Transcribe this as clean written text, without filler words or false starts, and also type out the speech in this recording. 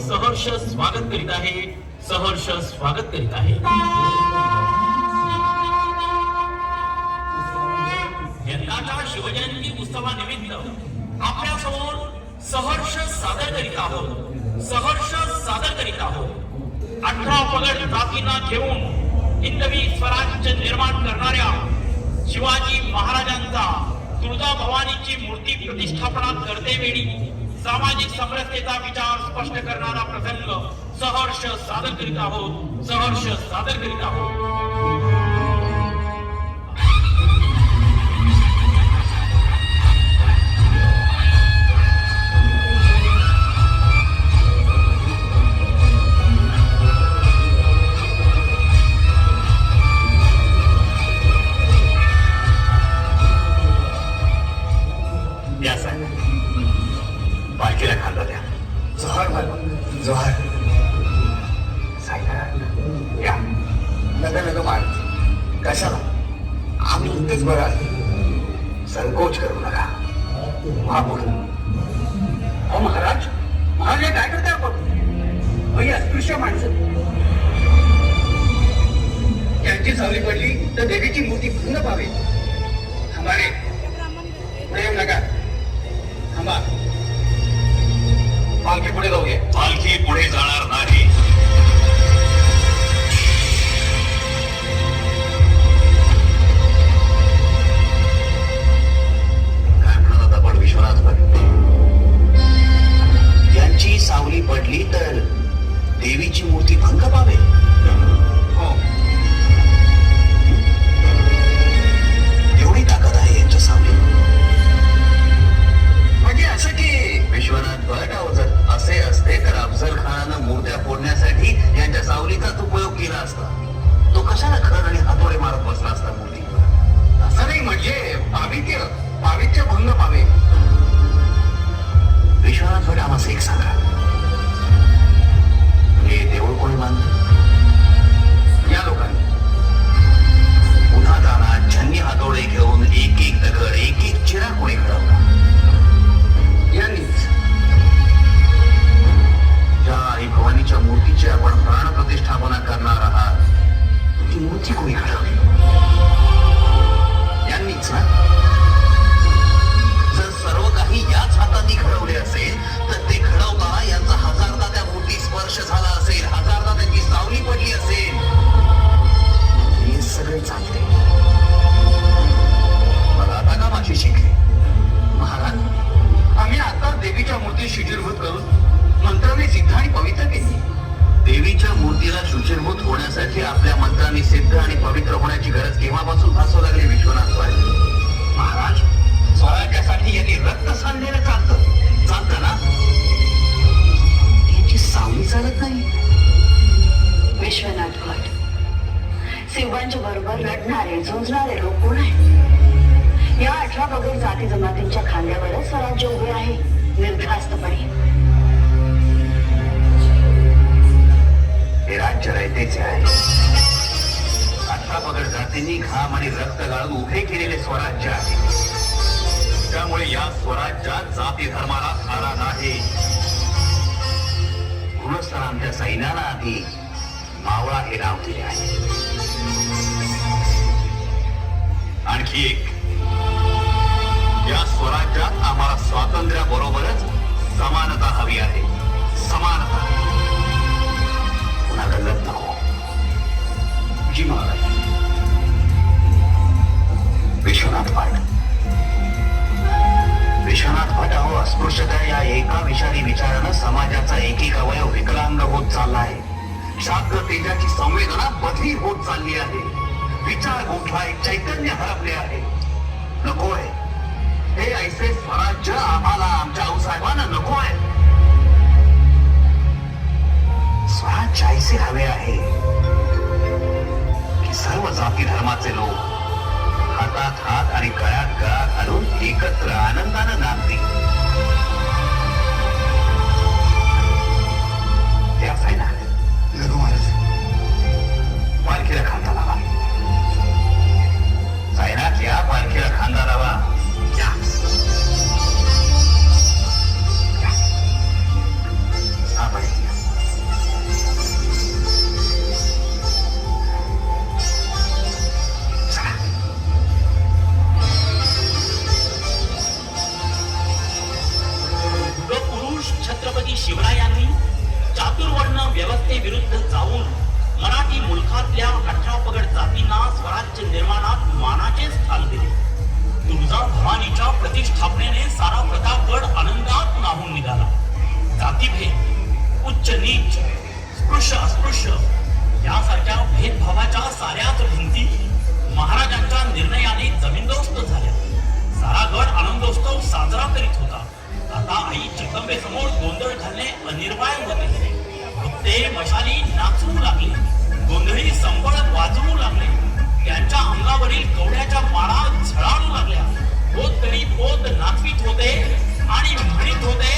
सहर्ष स्वागत करीत आहे, सहर्ष स्वागत करीत आहे. यंदाच्या शिवजयंती उत्सवानिमित्त आपल्यासमोर सहर्ष सादर करीत आहोत, सहर्ष सादर करीत आहोत. 18 पगड जातींना घेऊन हिंदवी स्वराज्य निर्माण करणाऱ्या शिवाजी महाराजांचा तुळजाभवानीची मूर्ती प्रतिष्ठापना करतेवेळी सामाजिक समरसतेचा विचार स्पष्ट करणारा प्रसंग सहर्ष सादर करीत आहोत, सहर्ष सादर करीत आहोत. पालखीला खांदा द्या. जोहार जोहार. साहेब या. नका मार. कशाला? आम्ही इथेच बरं आहे. संकोच करू नका. महापुढे. अहो महाराज, महाराज हे काय करताय आपण? ही अस्पृश्य माणसं. त्यांची सावली पडली तर देवीची मूर्ती भंग पावे. हमारे प्रेम नका. थांबा. पालखी पुढे जाऊ दे. पालखी पुढे जाणार नाही. काय म्हणत होता पण विश्वनाथ भट? यांची सावली पडली तर देवीची मूर्ती भंग पावे. हो, एवढी ताकद आहे यांच्या सावली. म्हणजे असं की विश्वनाथ भट जर असे असते तर अफजल खानानं मूर्त्या फोडण्यासाठी यांच्या सावलीचाच उपयोग केला असता. तो कशाला खर आणि हातोडे मारत बसला असता मूर्ती? असं नाही, म्हणजे पावित्र्य भंग पावे. विश्वनाथ भट आम्हाला एक सांगा, हे देऊळ कोणी बांधले? या लोकांनी. पुन्हा दानात छन्नी हातोडे घेऊन एक एक दगड एक एक चिरा कोणी घडवला? यांनीच. ज्या आई भवानीच्या मूर्तीची आपण प्राण प्रतिष्ठापना करणार आहात, ती मूर्ती कोणी घडवली? यांनीच ना? जर सर्व काही याच हातांनी घडवले असेल तर ते घडवताना यांचा हजारदा त्या मूर्ती स्पर्श झाला असेल, हजारदा त्यांची सावली पडली असेल. हे सगळे चालते. मला आता का माझी शिकले? महाराज, आम्ही आता देवीच्या मूर्ती शुचिरभूत करून मंत्राने सिद्ध आणि पवित्र केली. देवीच्या मूर्तीला शुचिरभूत होण्यासाठी आपल्या मंत्रांनी सिद्ध आणि पवित्र होण्याची गरज केव्हापासून भासू लागली विश्वनाथ भट? महाराज, स्वराज्यासाठी यांनी रक्त सांडलेलं चालतं ना? यांची सावली चालत नाही. विश्वनाथ भट, शिवांच्या बरोबर लढणारे झुंजणारे लोक कोण आहे? या 18 पगड जाती जमातींच्या खांद्यावरच स्वराज्य उभे आहे निर्धास्तपणे. हे राज्य रयतेचे आहे. 18 पगड जातींनी घाम आणि रक्त गाळून उभे केलेले स्वराज्य आहे. त्यामुळे या स्वराज्यात जाती धर्माला थारा नाही. म्हणूनच तर आमच्या सैन्याला आधी मावळा हे नाव दिले आहे. आणखी एक, या स्वराज्यात आम्हाला स्वातंत्र्याबरोबरच समानता हवी आहे. समानता. पुन्हा गल्लत नको. जी महाराज. विश्वनाथ भट अहो, अस्पृश्यता या एका विषारी विचारानं समाजाचा एक अवयव विकलांग होत चाललाय. शास्त्र तेजाची संवेदना बधीर होत चालली आहे. विचार गोठलाय, चैतन्य हरपले आहे. नकोय हे ऐसे स्वराज्य आम्हाला, आमच्या आऊसाहेबांना नकोय. स्वराज्य ऐसे हवे आहे की सर्व जाती धर्माचे लोक हातात हात आणि गळ्यात गळा घालून एकत्र आनंदानं नांदतील. त्या सैन्यात पालखीला खांदा लावा. सैन्यात या, पालखीला खांदा लावा. शिवरायांनी चातुर्वर्ण व्यवस्थेविरुद्ध जाऊन मराठी मुलखातल्या 18 पगड जातींना स्वराज्य निर्माणात मानाचे स्थान दिले. तुळजा भवानीच्या प्रतिष्ठापनेने सारा प्रतापगड आनंदात न्हाऊन निघाला. जातीभेद, उच्च नीच, स्पृश्य अस्पृश्य यासारख्या भेदभावाच्या साऱ्याच भिंती महाराजांच्या निर्णयाने जमीनदोस्त झाल्या. सारा गड आनंदोत्सव साजरा करीत होता. आता आई जगदंबेसमोर गोंधळ घालणे अनिर्वाय होते. भक्ते मशाली नाचवू लागले, गोंधळी संबळ वाजवू लागले, त्यांच्या अंगावरील कवड्याच्या माळा झळाळू लागल्या. पोत तरी पोत नाचवीत होते आणि म्हणीत होते,